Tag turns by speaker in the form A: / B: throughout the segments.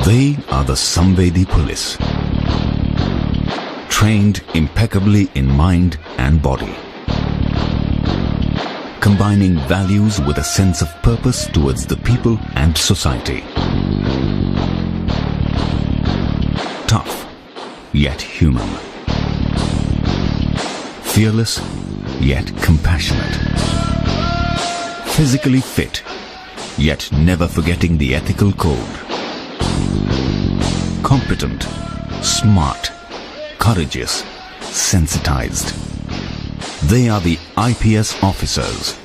A: They are the Samvedi police, trained impeccably in mind and body, combining values with a sense of purpose towards the people and society. Tough, yet human. Fearless, yet compassionate. Physically fit, yet never forgetting the ethical code. Competent, smart, courageous, sensitized. They are the IPS officers.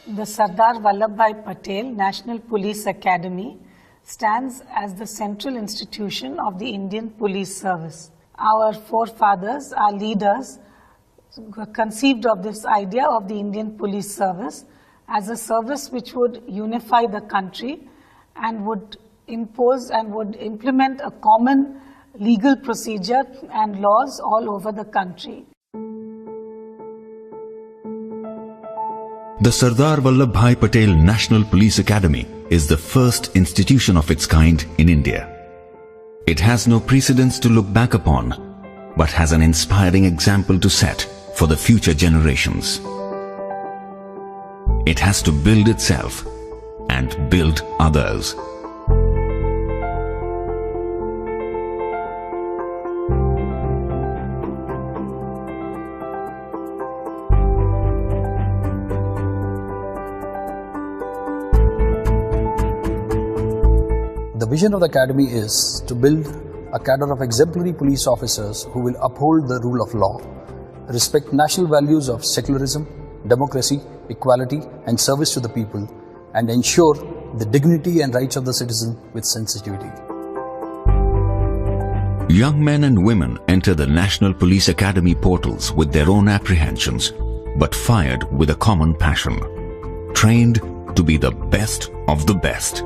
B: The Sardar Vallabhbhai Patel National Police Academy stands as the central institution of the Indian Police Service. Our forefathers, our leaders, conceived of this idea of the Indian Police Service as a service which would unify the country and would impose and would implement a common legal procedure and laws all over the country.
A: The Sardar Vallabhbhai Patel National Police Academy is the first institution of its kind in India. It has no precedents to look back upon, but has an inspiring example to set for the future generations. It has to build itself and build others.
C: The vision of the Academy is to build a cadre of exemplary police officers who will uphold the rule of law, respect national values of secularism, democracy, equality and service to the people, and ensure the dignity and rights of the citizen with sensitivity.
A: Young men and women enter the National Police Academy portals with their own apprehensions, but fired with a common passion, trained to be the best of the best.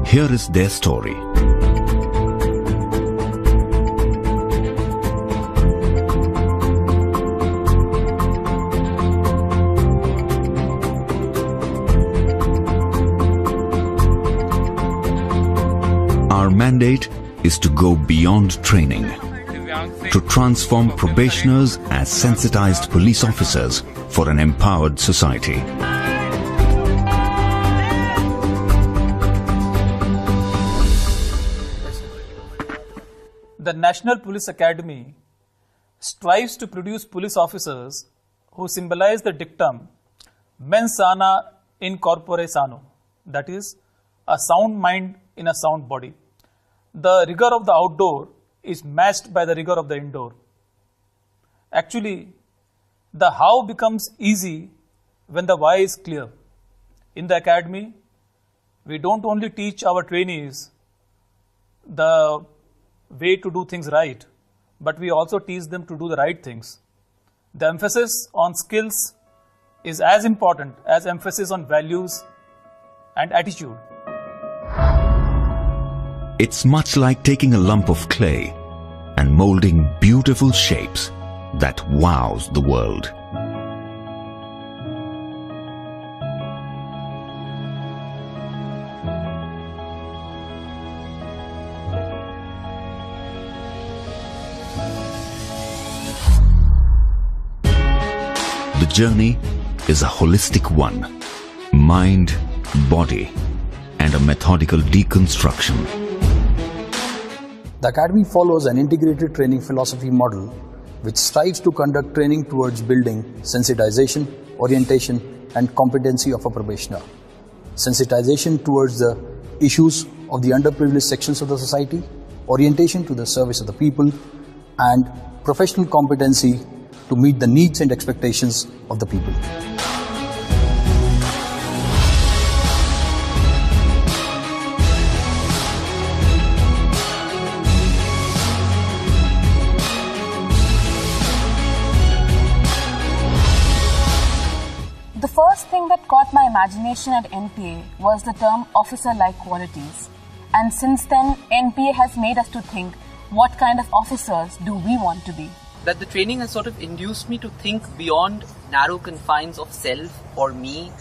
A: Here is their story. Our mandate is to go beyond training, to transform probationers as sensitized police officers for an empowered society.
D: The National Police Academy strives to produce police officers who symbolize the dictum mens sana in corpore sano, that is, a sound mind in a sound body. The rigor of the outdoor is matched by the rigor of the indoor. Actually, the how becomes easy when the why is clear. In the academy, we don't only teach our trainees the way to do things right, but we also teach them to do the right things. The emphasis on skills is as important as emphasis on values and attitude.
A: It's much like taking a lump of clay and molding beautiful shapes that wows the world. The journey is a holistic one, mind, body, and a methodical deconstruction.
C: The Academy follows an integrated training philosophy model which strives to conduct training towards building sensitization, orientation, and competency of a probationer. Sensitization towards the issues of the underprivileged sections of the society, orientation to the service of the people, and professional competency to meet the needs and expectations of the people.
E: caught my imagination at NPA was the term officer-like qualities. And since then, NPA has made us to think, what kind of officers do we want to be?
F: That the training has sort of induced me to think beyond narrow confines of self or me,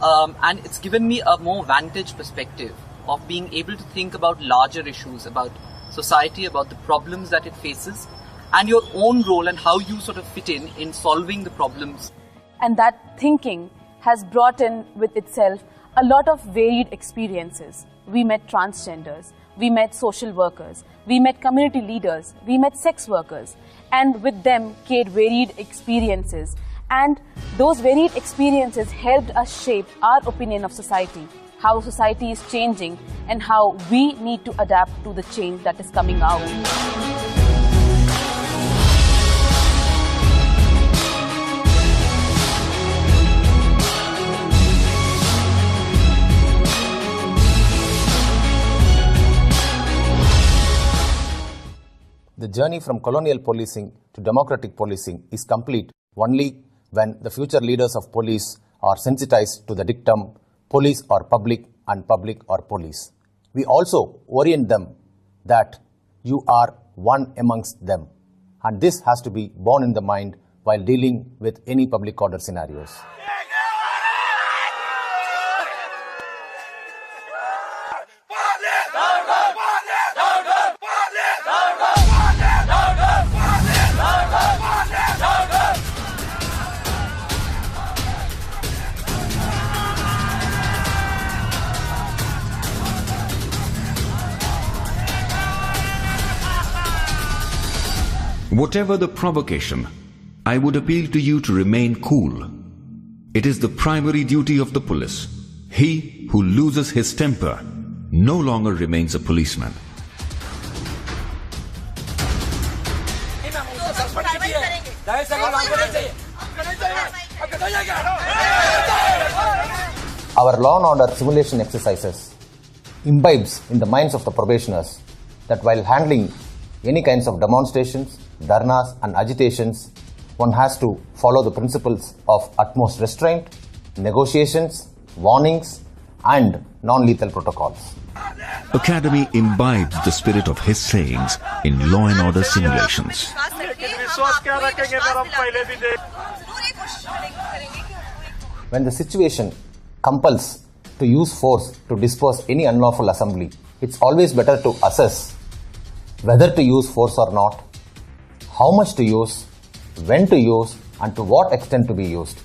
F: and it's given me a more vantage perspective of being able to think about larger issues, about society, about the problems that it faces, and your own role and how you sort of fit in solving the problems.
E: And that thinking has brought in with itself a lot of varied experiences. We met transgenders, we met social workers, we met community leaders, we met sex workers, and with them came varied experiences. And those varied experiences helped us shape our opinion of society, how society is changing, and how we need to adapt to the change that is coming out.
G: The journey from colonial policing to democratic policing is complete only when the future leaders of police are sensitized to the dictum, police are public and public are police. We also orient them that you are one amongst them, and this has to be borne in the mind while dealing with any public order scenarios.
A: Whatever the provocation, I would appeal to you to remain cool. It is the primary duty of the police. He who loses his temper no longer remains a policeman.
G: Our law and order simulation exercises imbibes in the minds of the probationers that while handling any kinds of demonstrations, dharnas and agitations, one has to follow the principles of utmost restraint, negotiations, warnings and non-lethal protocols.
A: Academy imbibes the spirit of his sayings in law and order simulations.
G: When the situation compels to use force to disperse any unlawful assembly, it's always better to assess whether to use force or not, how much to use, when to use, and to what extent to be used.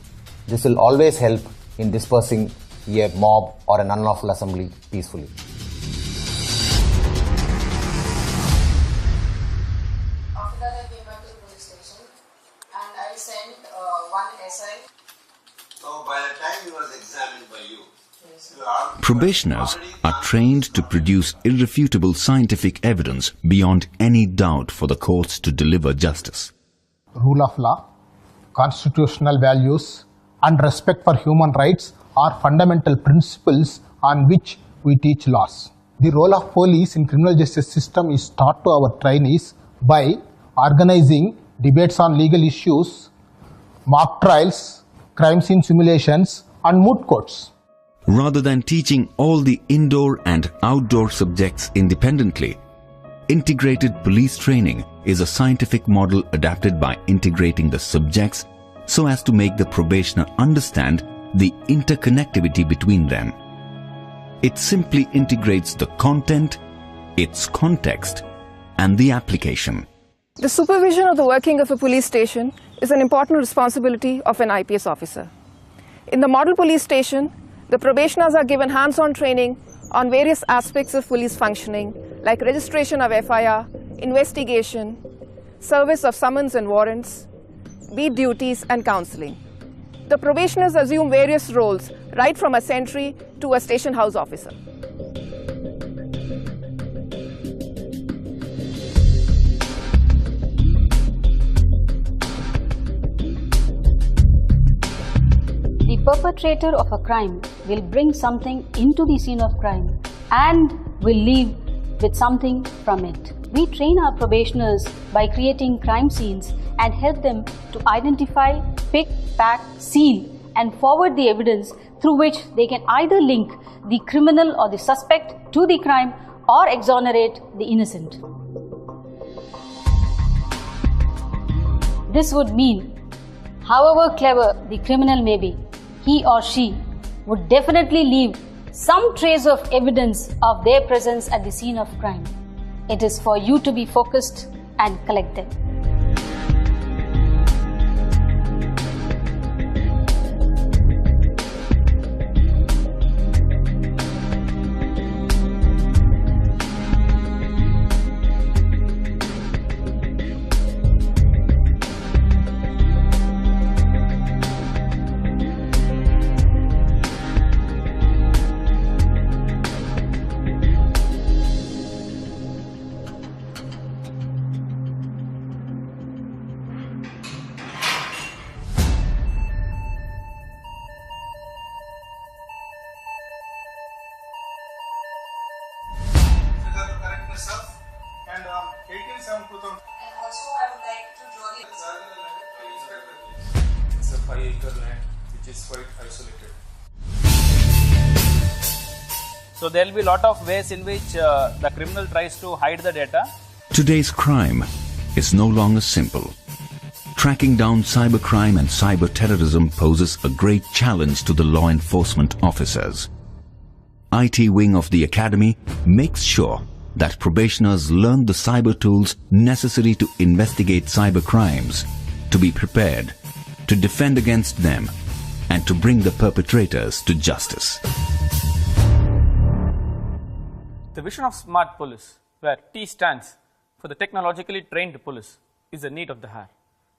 G: This will always help in dispersing a mob or an unlawful assembly peacefully.
H: After that, I came back to the police station and I sent one essay.
I: So by the time he was examined by you,
A: Probationers are trained to produce irrefutable scientific evidence beyond any doubt for the courts to deliver justice.
J: Rule of law, constitutional values, and respect for human rights are fundamental principles on which we teach laws. The role of police in criminal justice system is taught to our trainees by organizing debates on legal issues, mock trials, crime scene simulations, and moot courts.
A: Rather than teaching all the indoor and outdoor subjects independently, integrated police training is a scientific model adapted by integrating the subjects so as to make the probationer understand the interconnectivity between them. It simply integrates the content, its context, and the application.
K: The supervision of the working of a police station is an important responsibility of an IPS officer. In the model police station, the probationers are given hands-on training on various aspects of police functioning, like registration of FIR, investigation, service of summons and warrants, beat duties, and counseling. The probationers assume various roles, right from a sentry to a station house officer.
L: The perpetrator of a crime will bring something into the scene of crime and will leave with something from it. We train our probationers by creating crime scenes and help them to identify, pick, pack, seal and forward the evidence through which they can either link the criminal or the suspect to the crime or exonerate the innocent. This would mean, however clever the criminal may be, he or she would definitely leave some trace of evidence of their presence at the scene of crime. It is for you to be focused and collected.
M: And 18/7/2000.
H: And also I would like to draw the
M: It's a 5-acre land which is quite isolated.
D: So there will be a lot of ways in which the criminal tries to hide the data.
A: Today's crime is no longer simple. Tracking down cybercrime and cyber terrorism poses a great challenge to the law enforcement officers. IT wing of the academy makes sure that probationers learn the cyber tools necessary to investigate cyber crimes, to be prepared, to defend against them, and to bring the perpetrators to justice.
D: The vision of smart police, where T stands for the technologically trained police, is the need of the hour.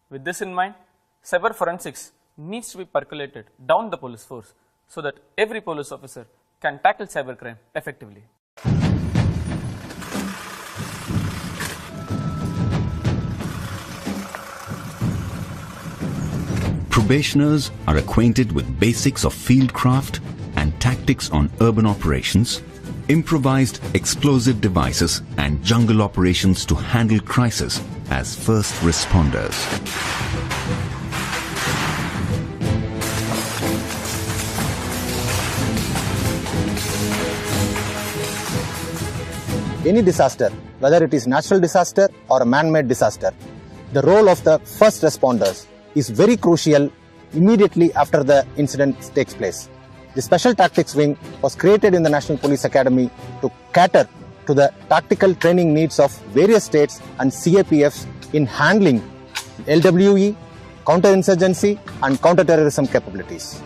D: With this in mind, cyber forensics needs to be percolated down the police force so that every police officer can tackle cybercrime effectively.
A: Probationers are acquainted with basics of fieldcraft and tactics on urban operations, improvised explosive devices and jungle operations to handle crisis as first responders.
G: Any disaster, whether it is natural disaster or a man-made disaster, the role of the first responders is very crucial immediately after the incident takes place. The Special Tactics Wing was created in the National Police Academy to cater to the tactical training needs of various states and CAPFs in handling LWE, counterinsurgency and counterterrorism capabilities.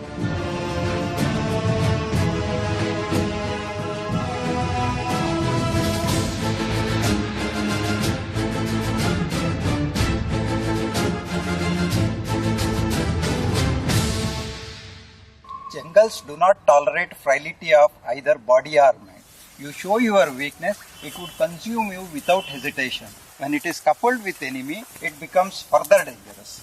N: Jungles do not tolerate frailty of either body or mind. You show your weakness, it would consume you without hesitation. When it is coupled with enemy, it becomes further dangerous.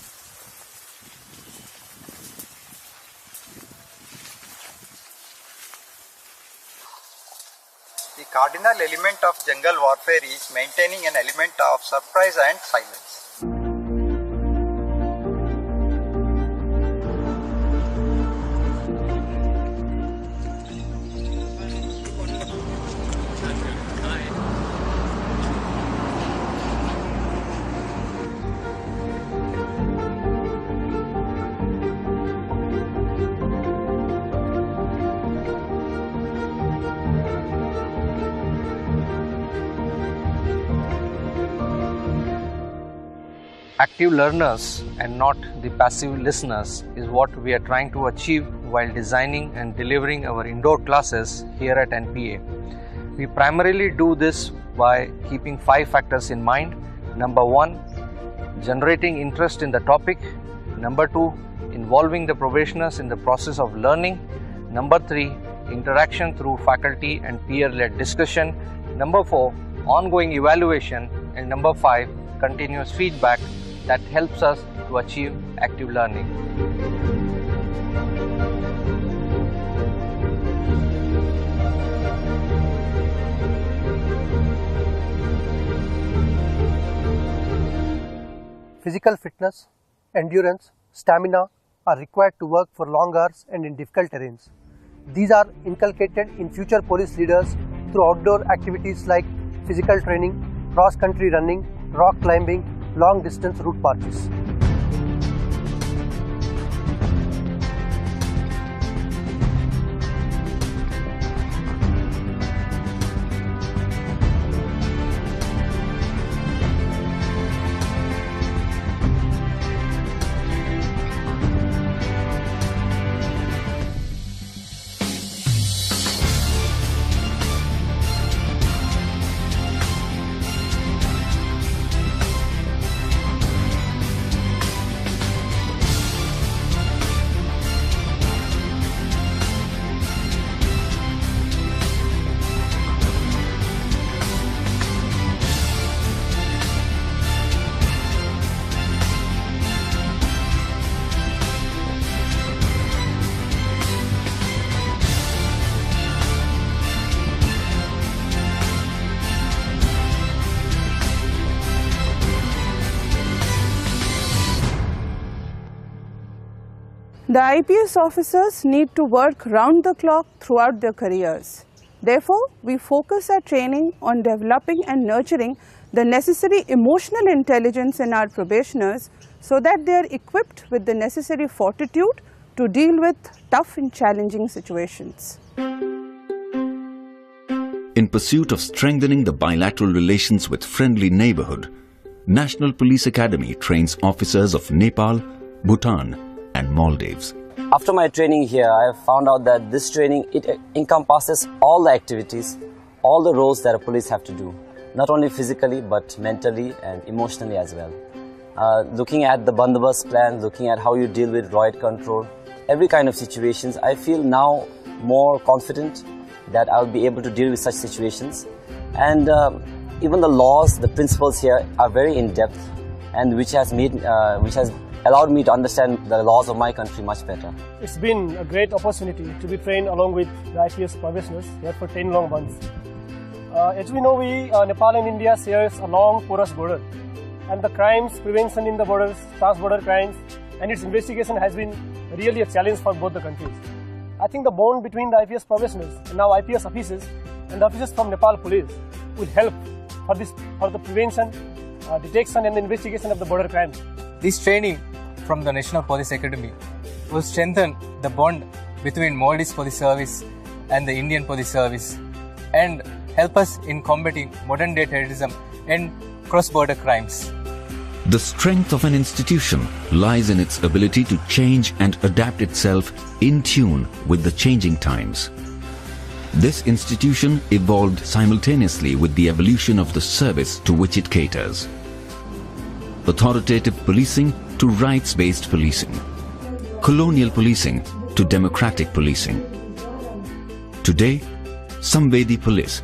N: The cardinal element of jungle warfare is maintaining an element of surprise and silence.
O: Active learners and not the passive listeners is what we are trying to achieve while designing and delivering our indoor classes here at NPA. We primarily do this by keeping 5 factors in mind. Number 1, generating interest in the topic. Number 2, involving the probationers in the process of learning. Number 3, interaction through faculty and peer-led discussion. Number 4, ongoing evaluation. And number 5, continuous feedback that helps us to achieve active learning.
P: Physical fitness, endurance, stamina are required to work for long hours and in difficult terrains. These are inculcated in future police leaders through outdoor activities like physical training, cross-country running, rock climbing, long-distance route marches.
Q: The IPS officers need to work round the clock throughout their careers. Therefore, we focus our training on developing and nurturing the necessary emotional intelligence in our probationers so that they are equipped with the necessary fortitude to deal with tough and challenging situations.
A: In pursuit of strengthening the bilateral relations with friendly neighborhood, National Police Academy trains officers of Nepal, Bhutan, and Maldives.
R: After my training here, I have found out that this training, it encompasses all the activities, all the roles that a police have to do, not only physically but mentally and emotionally as well. Looking at the bandobast plan, looking at how you deal with riot control, every kind of situations, I feel now more confident that I'll be able to deal with such situations. And even the laws, the principles here are very in-depth, and which has allowed me to understand the laws of my country much better.
S: It's been a great opportunity to be trained along with the IPS probationers here for 10 long months. As we know, Nepal and India shares a long porous border, and the crimes prevention in the borders, trans-border crimes, and its investigation has been really a challenge for both the countries. I think the bond between the IPS probationers and now IPS officers and the officers from Nepal Police will help for the prevention, detection and the investigation of the border crimes.
T: This training from the National Police Academy will strengthen the bond between Maldives Police Service and the Indian Police Service and help us in combating modern day terrorism and cross-border crimes.
A: The strength of an institution lies in its ability to change and adapt itself in tune with the changing times. This institution evolved simultaneously with the evolution of the service to which it caters. Authoritative policing to rights-based policing, colonial policing to democratic policing. Today, Samvedi Police,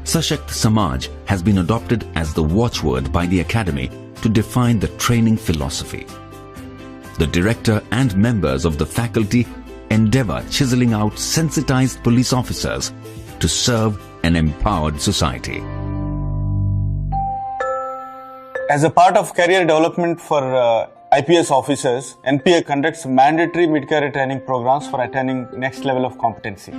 A: Sashakt Samaj has been adopted as the watchword by the Academy to define the training philosophy. The director and members of the faculty endeavor chiseling out sensitized police officers to serve an empowered society.
M: As a part of career development for IPS officers, NPA conducts mandatory mid-career training programs for attaining next level of competency.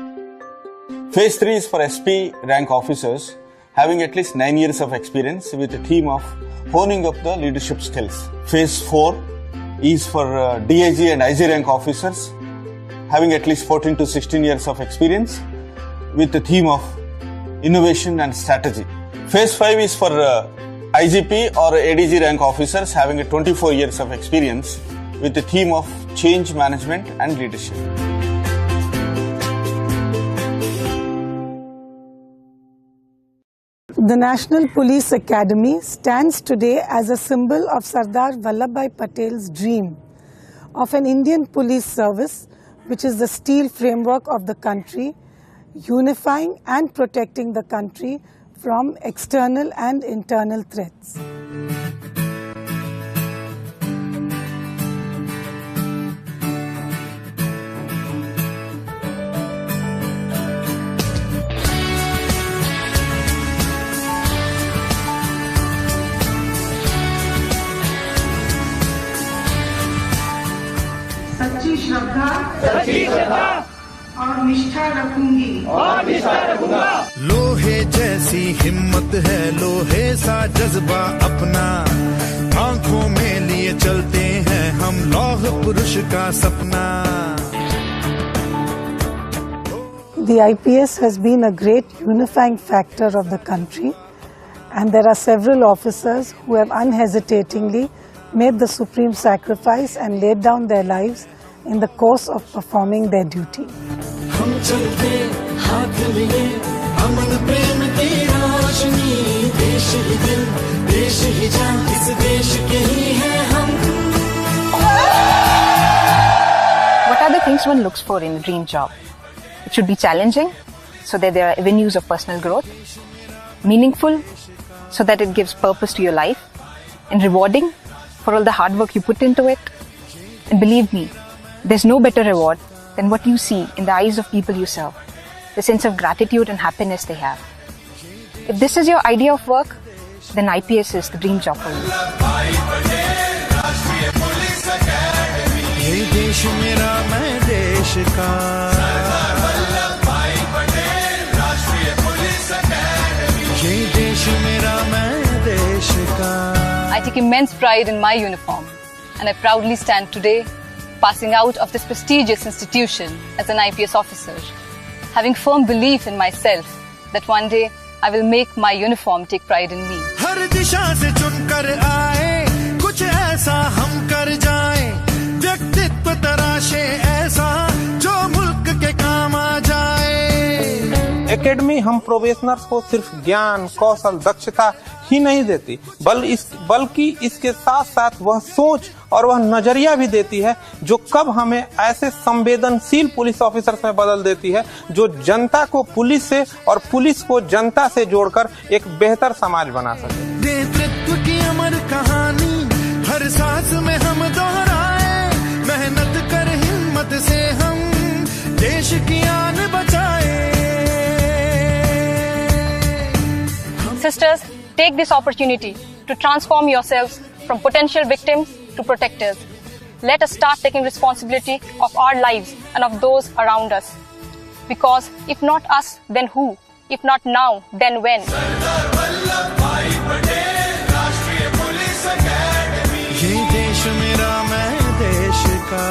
M: Phase 3 is for SP rank officers having at least 9 years of experience with a team of honing up the leadership skills. Phase 4 is for DIG and IG rank officers having at least 14 to 16 years of experience with the theme of innovation and strategy. Phase 5 is for IGP or ADG rank officers having a 24 years of experience with the theme of change management and leadership.
B: The National Police Academy stands today as a symbol of Sardar Vallabhbhai Patel's dream of an Indian police service which is the steel framework of the country, unifying and protecting the country from external and internal threats.
U: सच्ची श्रद्धा और और निष्ठा रखूंगा।
V: लोहे जैसी हिम्मत है, लोहे सा जज्बा अपना, आंखों में लिए चलते हैं हम लौह पुरुष का सपना।
B: The IPS has been a great unifying factor of the country, and there are several officers who have unhesitatingly made the supreme sacrifice and laid down their lives in the course of performing their duty.
U: हम चलते हाथ लिए अमन प्रेम की रोशनी, देश ही दिल देश ही जान, इस देश के ही हैं हम।
W: What are the things one looks for in a dream job? It should be challenging, so that there are avenues of personal growth, meaningful, so that it gives purpose to your life, and rewarding for all the hard work you put into it. And believe me, there's no better reward than what you see in the eyes of people you serve, the sense of gratitude and happiness they have. If this is your idea of work, then IPS is the dream job for you.
V: ये देश मेरा मैं देश का, ये देश मेरा मैं देश का।
E: I take immense pride in my uniform, and I proudly stand today passing out of this prestigious institution as an IPS officer, having firm belief in myself that one day I will make my uniform take pride in me.
V: हर दिशा से चुनकर आए, कुछ ऐसा हम कर जाएं, व्यक्तित्व तराशे ऐसा जो मुल्क के काम आ जाए।
X: एकेडमी हम प्रोबेशनर्स को सिर्फ ज्ञान, कौशल, दक्षता ही नहीं देती, बल्कि इसके साथ साथ वह सोच और वह नजरिया भी देती है जो कब हमें ऐसे संवेदनशील पुलिस ऑफिसर्स में बदल देती है जो जनता को पुलिस से और पुलिस को जनता से जोड़कर एक बेहतर समाज बना सके।
V: नेतृत्व की अमर कहानी हर सांस में हम दोहराए, मेहनत कर हिम्मत से हम देश की आन बचाए।
E: Sisters, take this opportunity to transform yourselves from potential victims to protectors. Let us start taking responsibility of our lives and of those around us. Because if not us, then who? If not now, then when?
V: ये देश मेरा मैं देश का,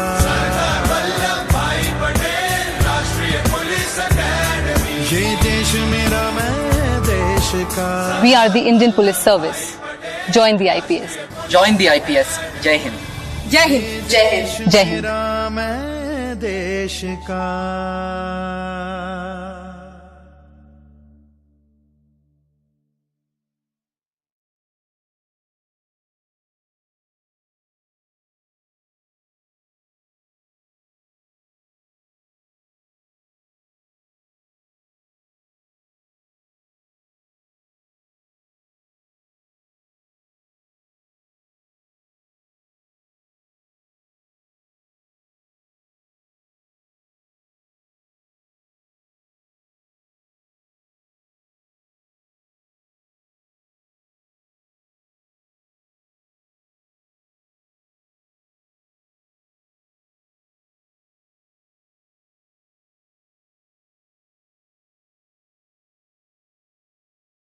V: ये देश मेरा मैं देश का।
E: We are the Indian Police Service. Join the IPS.
F: Join the IPS. Jai Hind.
E: Jai Hind. Jai Hind. Jai Hind.
V: मेरा मैं देश का।